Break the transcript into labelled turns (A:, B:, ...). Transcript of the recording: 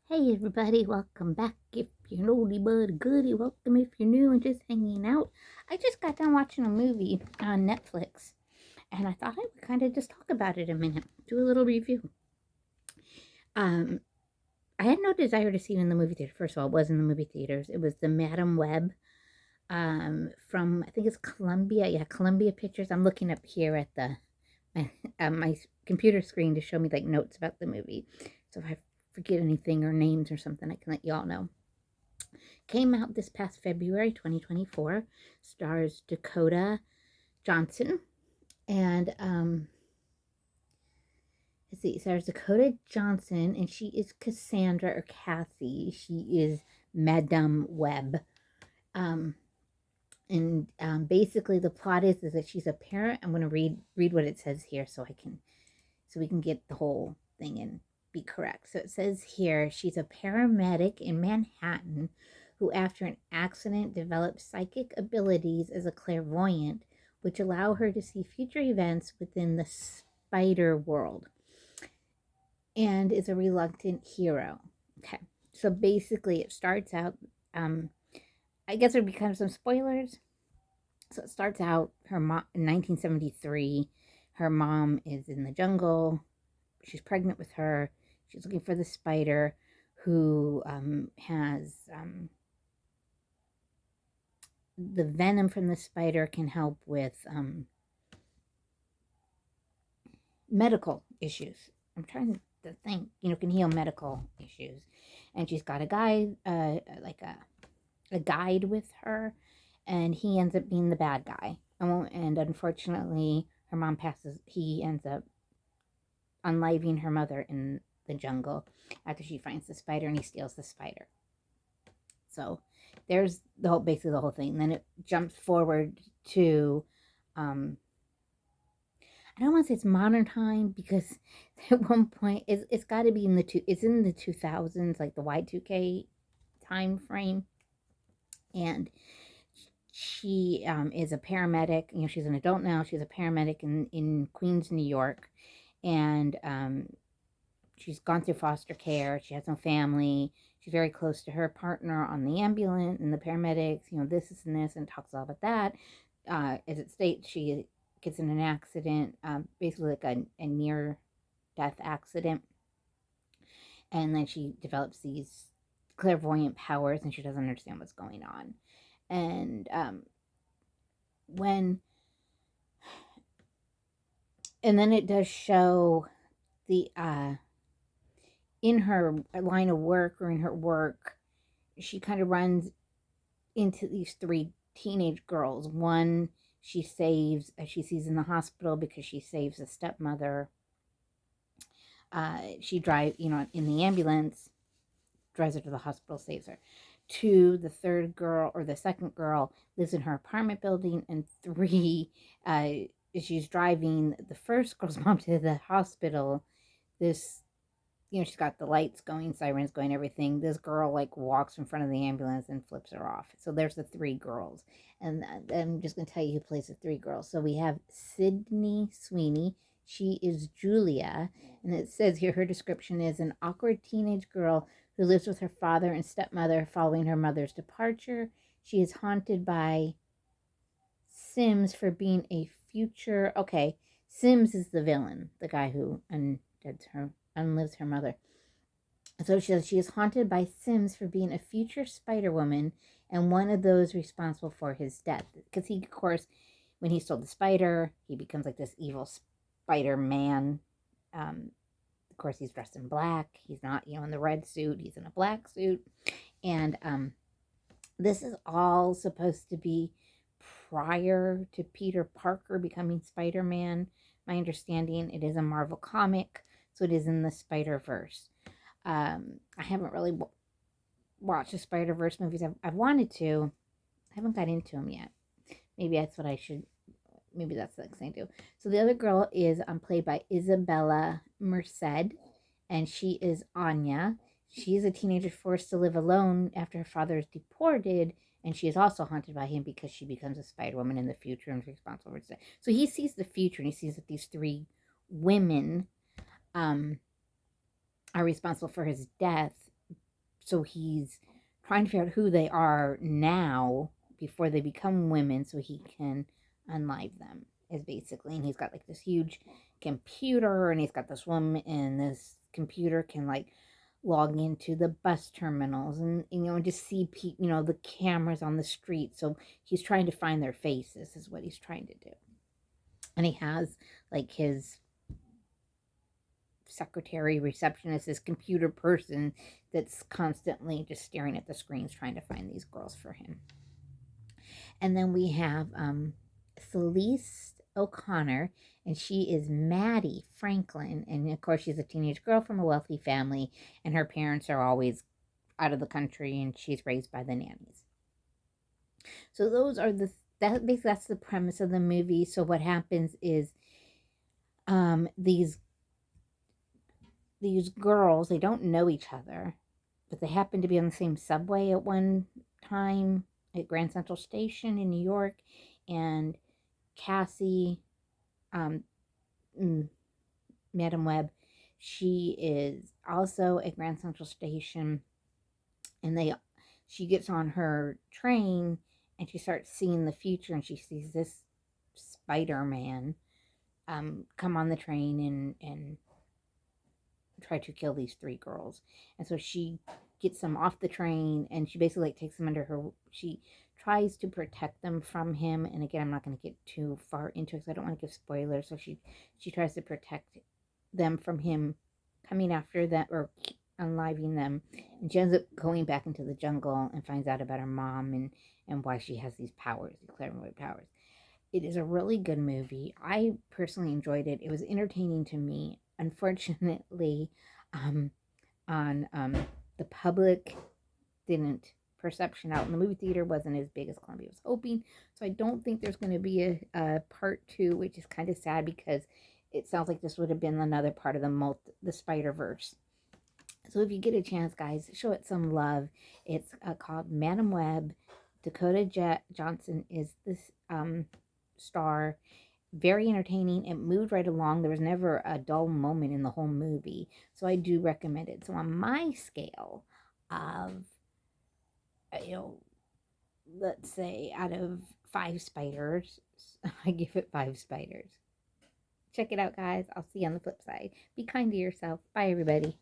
A: Hey everybody, welcome back. If you're an oldie but a goodie, welcome if you're new and just hanging out. I just got done watching a movie on Netflix and I thought I would kind of just talk about it a minute, do a little review. Um, I had no desire to see it in the movie theater. First of all, it was in the movie theaters. It was the Madam Web from, I think it's Columbia. Yeah, Columbia Pictures. I'm looking up here at my computer screen to show me like notes about the movie. So if I forget anything or names or something, I can let y'all know. Came out this past February 2024. Stars Dakota Johnson and let's see, stars Dakota Johnson, and she is Cassandra or Cassie. She is Madame Web. Um, and basically the plot is that she's a parent. I'm going to read what it says here so we can get the whole thing and be correct. So it says here she's a paramedic in Manhattan who, after an accident, develops psychic abilities as a clairvoyant, which allow her to see future events within the spider world, and is a reluctant hero. Okay, so basically, it starts out. I guess there'd be kind of some spoilers. So it starts out her mom in 1973. Her mom is in the jungle. She's pregnant with her. She's looking for the spider who has the venom from the spider can help with medical issues. I'm trying to think, can heal medical issues. And she's got a guy, like a guide with her, and he ends up being the bad guy. And unfortunately, her mom passes. He ends up unliving her mother in the jungle after she finds the spider, and he steals the spider. So there's basically the whole thing. And then it jumps forward to, I don't want to say it's modern time because at one point it's got to be it's in the 2000s, like the Y2K time frame. And she is a paramedic. She's an adult now. She's a paramedic in Queens, New York. And she's gone through foster care. She has no family. She's very close to her partner on the ambulance and the paramedics, this and this, and talks all about that. As it states, she gets in an accident, basically like a near death accident. And then she develops these clairvoyant powers and she doesn't understand what's going on. And when, and then it does show the, in her line of work or in her work, she kind of runs into these three teenage girls. One she saves, she sees in the hospital because she saves a stepmother. She drives, in the ambulance, drives her to the hospital, saves her. Two, the third girl or the second girl lives in her apartment building. And three, she's driving the first girl's mom to the hospital. This, she's got the lights going, sirens going, everything. This girl like walks in front of the ambulance and flips her off. So there's the three girls. And I'm just going to tell you who plays the three girls. So we have Sydney Sweeney. She is Julia. And it says here her description is an awkward teenage girl who lives with her father and stepmother following her mother's departure. She is haunted by Sims for being a future. Okay, Sims is the villain, the guy who unlives her mother. So she says she is haunted by Sims for being a future Spider Woman and one of those responsible for his death. Because he, of course, when he stole the spider, he becomes like this evil Spider Man. Of course, he's dressed in black. He's not, in the red suit. He's in a black suit. And this is all supposed to be prior to Peter Parker becoming Spider Man. My understanding, it is a Marvel comic, so it is in the Spider Verse. I haven't really watched the Spider Verse movies. I've wanted to. I haven't got into them yet. Maybe that's what I should. Maybe that's the next thing I do. So the other girl is played by Isabella Merced, and she is Anya. She is a teenager forced to live alone after her father is deported, and she is also haunted by him because she becomes a Spider Woman in the future and is responsible for his death. So he sees the future and he sees that these three women are responsible for his death, so he's trying to figure out who they are now before they become women so he can unlive them, is basically. And he's got like this huge computer, and he's got this woman, and this computer can like log into the bus terminals, and just see the cameras on the street. So he's trying to find their faces, is what he's trying to do. And he has like his secretary, receptionist, this computer person that's constantly just staring at the screens trying to find these girls for him. And then we have Celeste O'Connor, and she is Maddie Franklin. And of course, she's a teenage girl from a wealthy family, and her parents are always out of the country, and she's raised by the nannies. So those are that's the premise of the movie. So what happens is these girls, they don't know each other, but they happen to be on the same subway at one time at Grand Central Station in New York. And Cassie, Madam Web, she is also at Grand Central Station, and she gets on her train, and she starts seeing the future, and she sees this Spider-Man come on the train and try to kill these three girls. And so she gets them off the train, and she basically like takes them under her. She tries to protect them from him. And again, I'm not going to get too far into it because I don't want to give spoilers. So she tries to protect them from him coming after them or unliving them. And she ends up going back into the jungle and finds out about her mom and why she has these powers, these clairvoyant powers. It is a really good movie. I personally enjoyed it. It was entertaining to me. Unfortunately, on the public didn't perception out in the movie theater wasn't as big as Columbia was hoping. So I don't think there's going to be a part 2, which is kind of sad because it sounds like this would have been another part of the Spider-Verse. So if you get a chance, guys, show it some love. It's called Madam Web. Dakota Johnson is this star. Very entertaining. It moved right along. There was never a dull moment in the whole movie. So I do recommend it. So on my scale of, let's say out of 5 spiders, I give it 5 spiders. Check it out, guys. I'll see you on the flip side. Be kind to yourself. Bye, everybody.